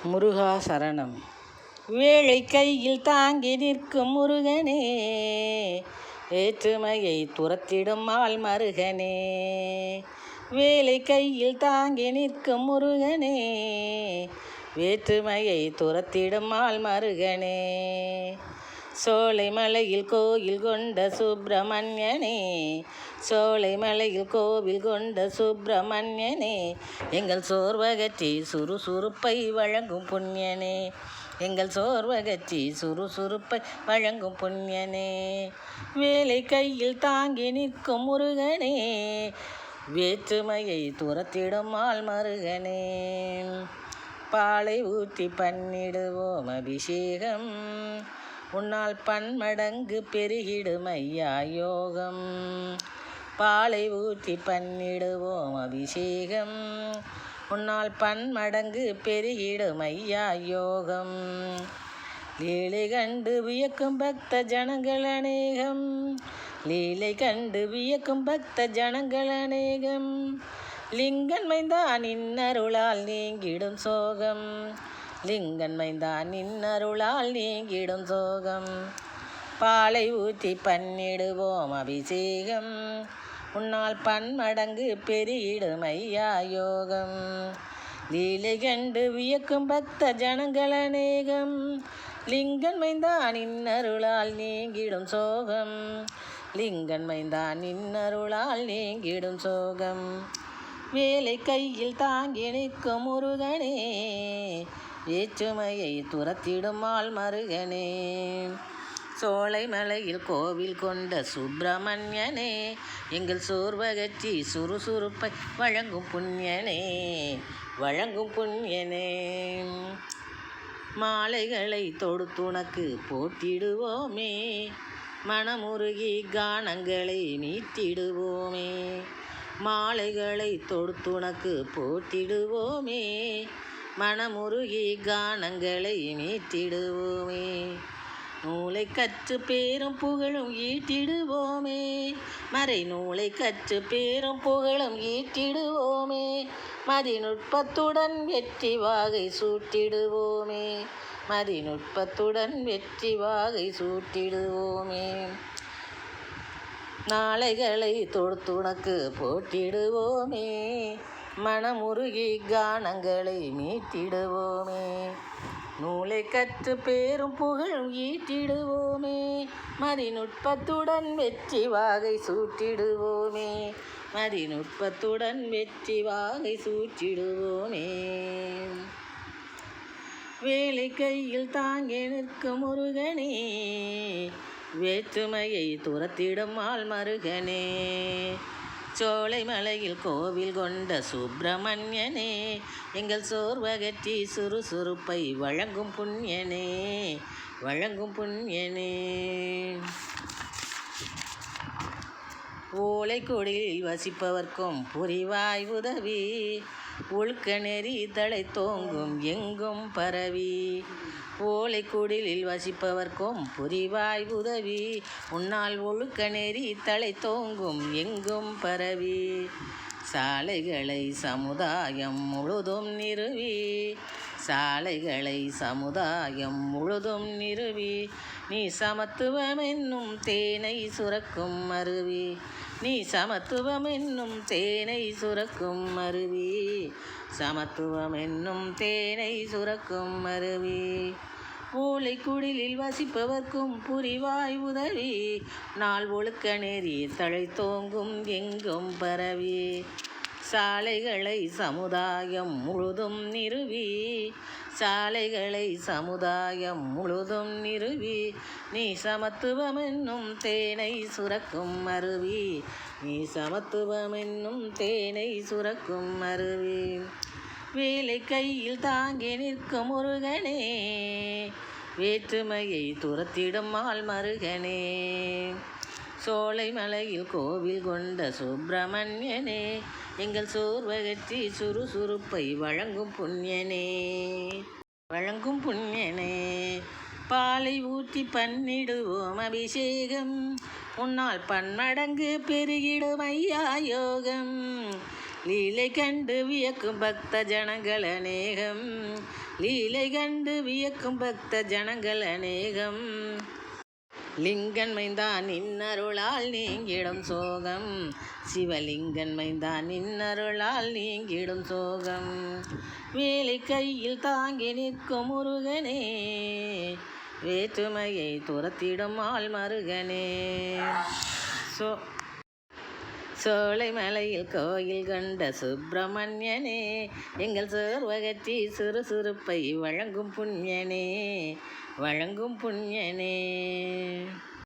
முருகா சரணம். வேளை கையில் தாங்கி நிற்கும் முருகனே, வேற்றுமையை துரத்திடும் ஆள் மருகனே. வேளை கையில் தாங்கி நிற்கும் முருகனே, வேற்றுமையை துரத்திடும் ஆள் மருகனே. சோலைமலையில் கோயில் கொண்ட சுப்பிரமணியனே, சோலைமலையில் கோவில் கொண்ட சுப்பிரமணியனே, எங்கள் சோர்வகற்றி சுறுசுறுப்பை வழங்கும் புண்ணியனே, எங்கள் சோர்வகற்றி சுறுசுறுப்பை வழங்கும் புண்ணியனே. வேலை கையில் தாங்கி நிற்கும் முருகனே, வேற்றுமையை துரத்திடும் ஆள் மருகனே. பாலை ஊற்றி பண்ணிடுவோம் அபிஷேகம், உன்னால் பன்மடங்கு பெருகிடும் ஐயா யோகம். பாலை ஊற்றி பண்ணிடுவோம் அபிஷேகம், உன்னால் பன்மடங்கு பெருகிடும் ஐயா யோகம். லீலை கண்டு வியக்கும் பக்த ஜனங்கள் அநேகம், லீலை கண்டு வியக்கும் பக்த ஜனங்கள் அநேகம். லிங்கன் மைந்தான் இன்னருளால் நீங்கிடும் சோகம், லிங்கன் மைந்தான் இன்னருளால் நீங்கிடும் சோகம். பாலை ஊற்றி பண்ணிடுவோம் அபிஷேகம், உன்னால் பன்மடங்கு பெருகிடும் ஐயா யோகம். லீலை கண்டு வியக்கும் பக்த ஜனங்கள் அநேகம், லிங்கன் மைந்தான் இன்னருளால் நீங்கிடும் சோகம், லிங்கன் மைந்தான் இன்னருளால் நீங்கிடும் சோகம். வேலை கையில் தாங்கி நிற்கும் முருகனே, வேற்றுமையை துரத்திடும் ஆள் மருகனே. சோலைமலையில் கோவில் கொண்ட சுப்பிரமணியனே, எங்கள் சோர்வகற்றி சுறுசுறுப்பை வழங்கும் புண்ணியனே, வழங்கும் புண்ணியனே. மாலைகளை தொடுத்துனக்கு போட்டிடுவோமே, மனமுருகி கானங்களை மீட்டிடுவோமே. மாலைகளை தொடுத்துனக்கு போட்டிடுவோமே, மனமுருகி கானங்களை மீட்டிடுவோமே. நூலை கற்று பேரும் புகழும் ஈட்டிடுவோமே, மறை நூலை கற்று பேரும் புகழும் ஈட்டிடுவோமே. மதிநுட்பத்துடன் வெற்றி வாகை சூட்டிடுவோமே, மதிநுட்பத்துடன் வெற்றி வாகை சூட்டிடுவோமே. நாளைகளை தொடுத்துனக்கு போட்டிடுவோமே, மனமுருகி கானங்களை மீட்டிடுவோமே. நூலை கற்று பேரும் புகழும் ஈட்டிடுவோமே, மதிநுட்பத்துடன் வெற்றி வாகை சூட்டிடுவோமே, மதிநுட்பத்துடன் வெற்றி வாகை சூட்டிடுவோமே. வேலை கையில் தாங்கி நிற்கும் முருகனே, வேற்றுமையை துரத்திடும் ஆள் மருகனே. சோலைமலையில் கோவில் கொண்ட சுப்பிரமணியனே, எங்கள் சோர்வகற்றி சுறுசுறுப்பை வழங்கும் புண்ணியனே, வழங்கும் புண்ணியனே. ஓலைக்குடிலில் வசிப்பவர்க்கும் புரிவாய் உதவி, ஒழுக்க நெறி தலை தோங்கும் எங்கும் பரவி. ஓலைக்குடிலில் வசிப்பவர்க்கும் புரிவாய் உதவி, உன்னால் ஒழுக்க நெறி தலை தோங்கும் எங்கும் பரவி. சாலைகளை சமுதாயம் முழுதும் நிறுவி, சாலைகளை சமுதாயம் முழுதும் நிறுவி. நீ சமத்துவம் என்னும் தேனை சுரக்கும் அருவி, நீ சமத்துவம் என்னும் தேனை சுரக்கும் அருவி, சமத்துவம் என்னும் தேனை சுரக்கும் அருவி. ஓலைக்குடிலில் வசிப்பவர்க்கும் புரிவாய் உதவி, நாள் ஒழுக்க நெறி தழை தோங்கும் எங்கும் பரவி. சாலைகளை சமுதாயம் முழுதும் நிறுவி, சாலைகளை சமுதாயம் முழுதும் நிறுவி. நீ சமத்துவம் என்னும் தேனை சுரக்கும் அருவி, நீ சமத்துவம் என்னும் தேனை சுரக்கும் அருவி. வேலை கையில் தாங்கி நிற்கும் முருகனே, வேற்றுமையை துரத்திடும் ஆள் மருகனே. சோலைமலையில் கோவில் கொண்ட சுப்பிரமணியனே, எங்கள் சோர்வகற்றி சுறுசுறுப்பை வழங்கும் புண்ணியனே, வழங்கும் புண்ணியனே. பாலை ஊற்றி பண்ணிடுவோம் அபிஷேகம், உன்னால் பன்மடங்கு பெருகிடும் ஐயா யோகம். லீலை கண்டு வியக்கும் பக்த ஜனங்கள் அநேகம், லீலை கண்டு வியக்கும் பக்த ஜனங்கள் அநேகம். லிங்கன் மைந்தான் நின்னருளால் நீங்கிடும் சோகம். சிவலிங்கன் மைந்தான் நின்னருளால் நீங்கிடும் சோகம். வேலை கையில் தாங்கி நிற்கும் முருகனே, வேற்றுமையை துரத்திடும் ஆள் மருகனே. சோலைமலையில் கோயில் கண்ட சுப்பிரமணியனே, எங்கள் சோர்வகற்றி சுறுசுறுப்பை வழங்கும் புண்ணியனே, வழங்கும் புண்ணியனே.